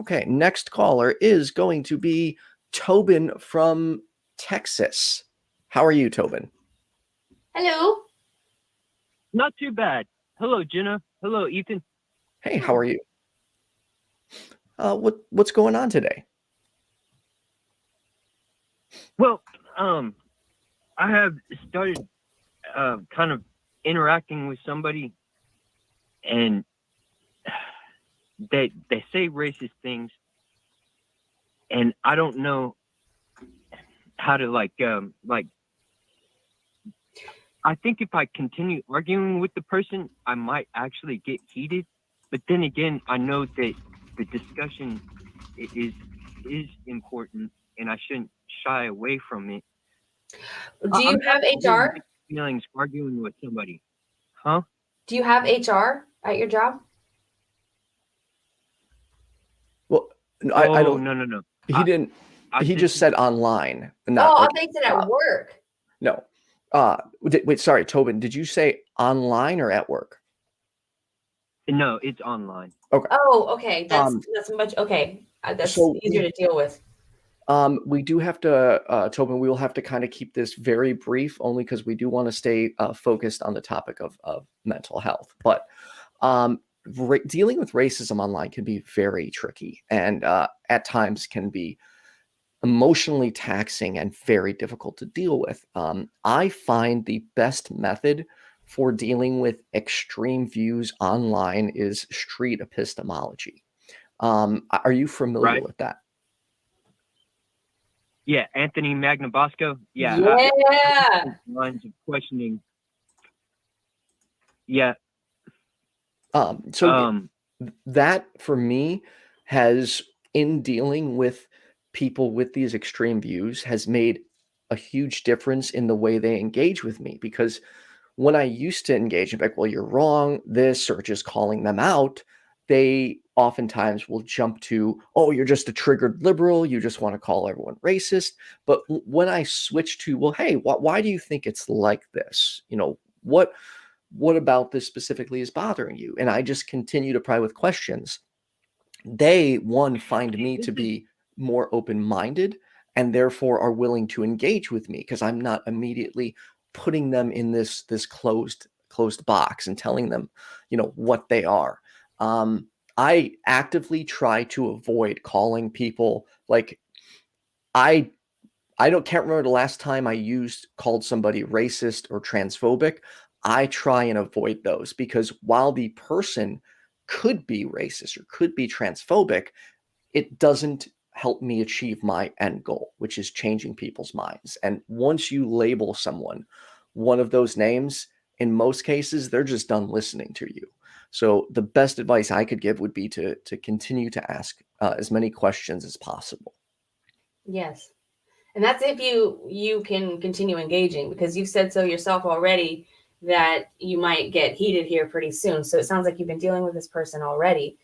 Okay, next caller is going to be Tobin from Texas. How are you, Tobin? Hello. Not too bad. Hello, Jenna. Hello, Ethan. Hey, how are you? What's going on today? Well, I have started kind of interacting with somebody, and they say racist things, and I don't know how to like I think if I continue arguing with the person, I might actually get heated. But then again, I know that the discussion is important, and I shouldn't shy away from it. Do you have HR? Feelings arguing with somebody, huh? Do you have HR at your job? Well, I don't. No. He didn't. He just said online. Not I think it's at work. No. Wait, sorry, Tobin. Did you say online or at work? No, it's online. Okay. Oh, okay. That's much okay. That's easier to deal with. We do have to, Tobin, we will have to kind of keep this very brief only because we do want to stay focused on the topic of mental health. But dealing with racism online can be very tricky and at times can be emotionally taxing and very difficult to deal with. I find the best method for dealing with extreme views online is street epistemology. Are you familiar with that? Yeah, Anthony Magnabosco. Yeah. Lines of questioning. Yeah. That for me has, in dealing with people with these extreme views, has made a huge difference in the way they engage with me. Because when I used to engage in like, well, you're wrong, this, or just calling them out, they oftentimes will jump to, oh, you're just a triggered liberal, you just want to call everyone racist. But when I switch to, well, hey, why do you think it's like this? You know, what about this specifically is bothering you? And I just continue to pry with questions. They, find me to be more open-minded and therefore are willing to engage with me because I'm not immediately putting them in this closed box and telling them, you know, what they are. I actively try to avoid calling people like I can't remember the last time I called somebody racist or transphobic. I try and avoid those because while the person could be racist or could be transphobic, it doesn't help me achieve my end goal, which is changing people's minds. And once you label someone one of those names, in most cases, they're just done listening to you. So the best advice I could give would be to continue to ask as many questions as possible. Yes. And that's if you can continue engaging, because you've said so yourself already that you might get heated here pretty soon. So it sounds like you've been dealing with this person already.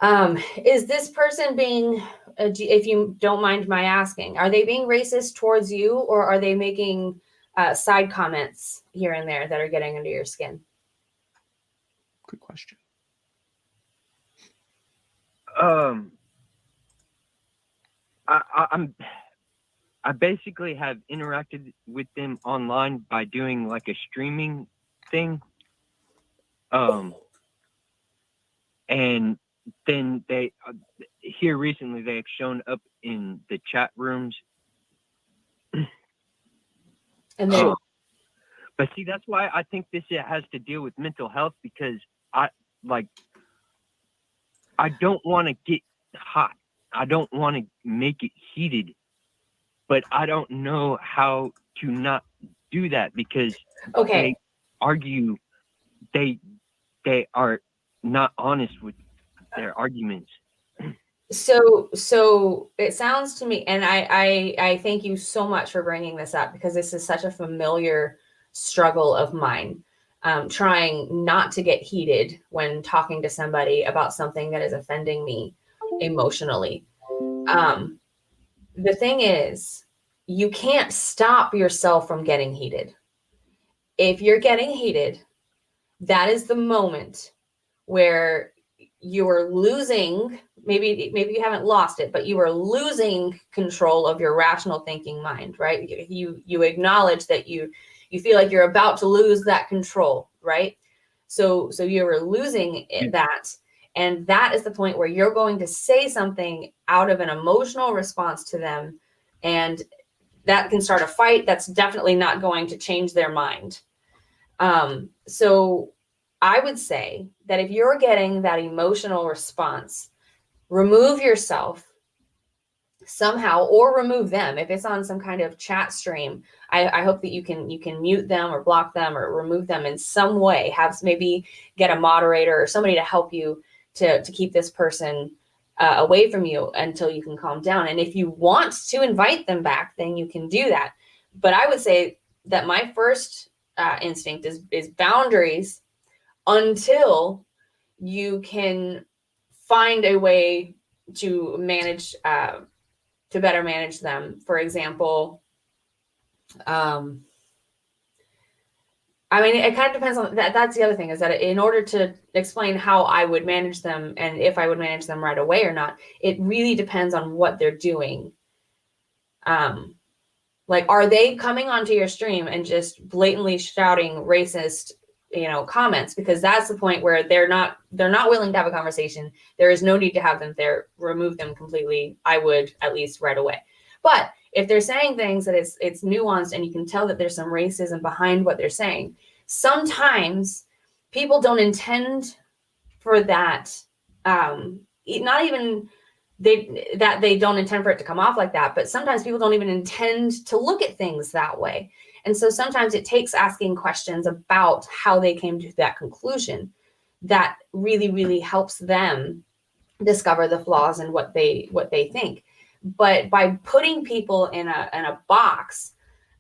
Is this person being, if you don't mind my asking, are they being racist towards you, or are they making side comments here and there that are getting under your skin? Good question. I basically have interacted with them online by doing like a streaming thing. And then they here recently they have shown up in the chat rooms. And then, but see, that's why I think this has to deal with mental health, because I don't want to get hot. I don't want to make it heated, but I don't know how to not do that because they argue, they are not honest with their arguments. So it sounds to me, and I thank you so much for bringing this up, because this is such a familiar struggle of mine, trying not to get heated when talking to somebody about something that is offending me emotionally. The thing is, you can't stop yourself from getting heated. If you're getting heated, that is the moment where you're losing, maybe you haven't lost it, but you are losing control of your rational thinking mind, right? You acknowledge that you feel like you're about to lose that control, right? So you're losing that. And that is the point where you're going to say something out of an emotional response to them. And that can start a fight. That's definitely not going to change their mind. So I would say that if you're getting that emotional response, remove yourself somehow, or remove them. If it's on some kind of chat stream, I hope that you can mute them or block them or remove them in some way. Maybe get a moderator or somebody to help you to keep this person away from you until you can calm down. And if you want to invite them back, then you can do that. But I would say that my first instinct is boundaries until you can find a way to manage, to better manage them. For example, I mean, it kind of depends on that. That's the other thing, is that in order to explain how I would manage them and if I would manage them right away or not, it really depends on what they're doing. Like, are they coming onto your stream and just blatantly shouting racist, comments? Because that's the point where they're not willing to have a conversation. There is no need to have them there. Remove them completely. I would, at least right away. But if they're saying things that it's nuanced and you can tell that there's some racism behind what they're saying, sometimes people don't intend for that. Not even they don't intend for it to come off like that, but sometimes people don't even intend to look at things that way. And so sometimes it takes asking questions about how they came to that conclusion that really, really helps them discover the flaws in what they think. But by putting people in a box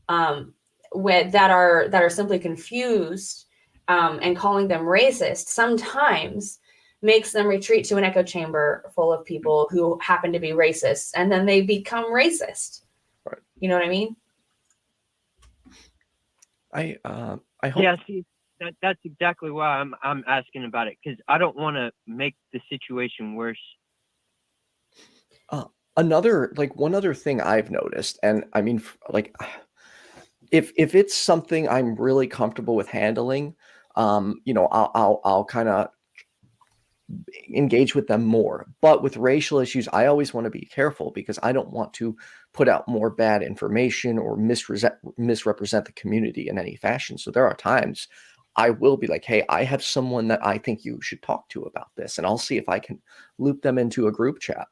that are simply confused and calling them racist, sometimes makes them retreat to an echo chamber full of people who happen to be racist, and then they become racist. Right. You know what I mean? I hope. Yeah, see, that's exactly why I'm asking about it, because I don't want to make the situation worse. One other thing I've noticed, and I mean, like, if it's something I'm really comfortable with handling, I'll kind of engage with them more. But with racial issues, I always want to be careful because I don't want to put out more bad information or misrepresent the community in any fashion. So there are times I will be like, hey, I have someone that I think you should talk to about this, and I'll see if I can loop them into a group chat.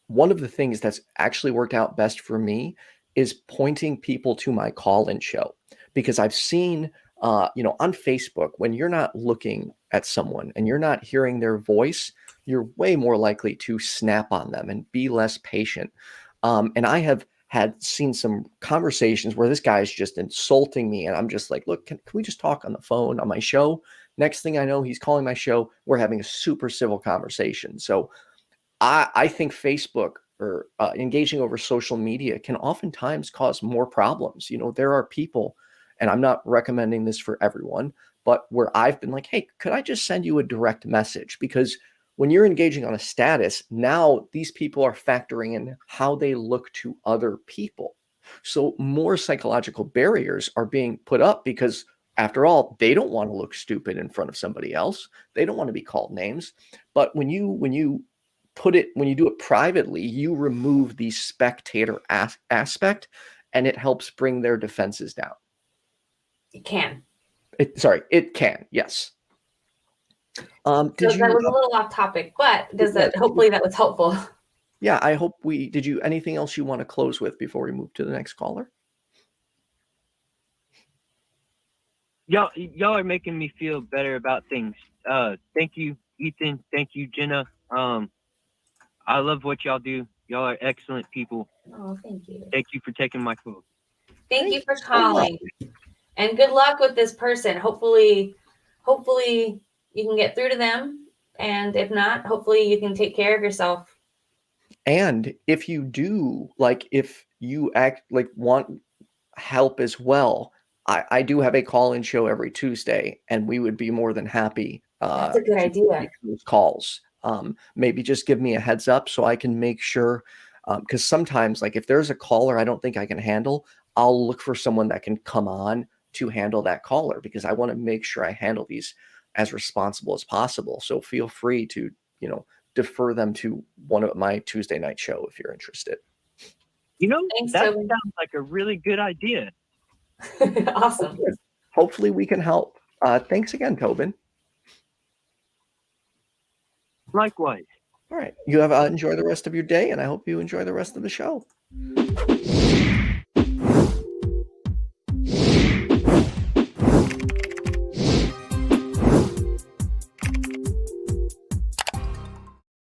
One of the things that's actually worked out best for me is pointing people to my call-in show, because I've seen, on Facebook, when you're not looking at someone and you're not hearing their voice, you're way more likely to snap on them and be less patient. And I have seen some conversations where this guy is just insulting me, and I'm just like, look, can we just talk on the phone on my show? Next thing I know, he's calling my show. We're having a super civil conversation. So I think Facebook or engaging over social media can oftentimes cause more problems. There are people, and I'm not recommending this for everyone, but where I've been like, hey, could I just send you a direct message? Because when you're engaging on a status, now these people are factoring in how they look to other people. So more psychological barriers are being put up because, after all, they don't want to look stupid in front of somebody else. They don't want to be called names. But when you do it privately, you remove the spectator aspect, and it helps bring their defenses down. It can. It can. Yes. That was a little off topic, but hopefully that was helpful. Yeah, I hope did you anything else you want to close with before we move to the next caller? Y'all are making me feel better about things. Thank you, Ethan. Thank you, Jenna. I love what y'all do. Y'all are excellent people. Oh, thank you. Thank you for taking my call. Thank you for calling. And good luck with this person. Hopefully you can get through to them. And if not, hopefully you can take care of yourself. And if you do, if you want help as well, I do have a call-in show every Tuesday, and we would be more than happy That's a good idea. Make those calls. Maybe just give me a heads up so I can make sure, because sometimes, like, if there's a caller I don't think I can handle, I'll look for someone that can come on to handle that caller, because I want to make sure I handle these as responsible as possible. So feel free to, defer them to one of my Tuesday night show if you're interested. Thanks, that Tobin. sounds like a really good idea. Awesome. Hopefully we can help. Thanks again, Tobin. Likewise. All right. You have enjoy the rest of your day, and I hope you enjoy the rest of the show.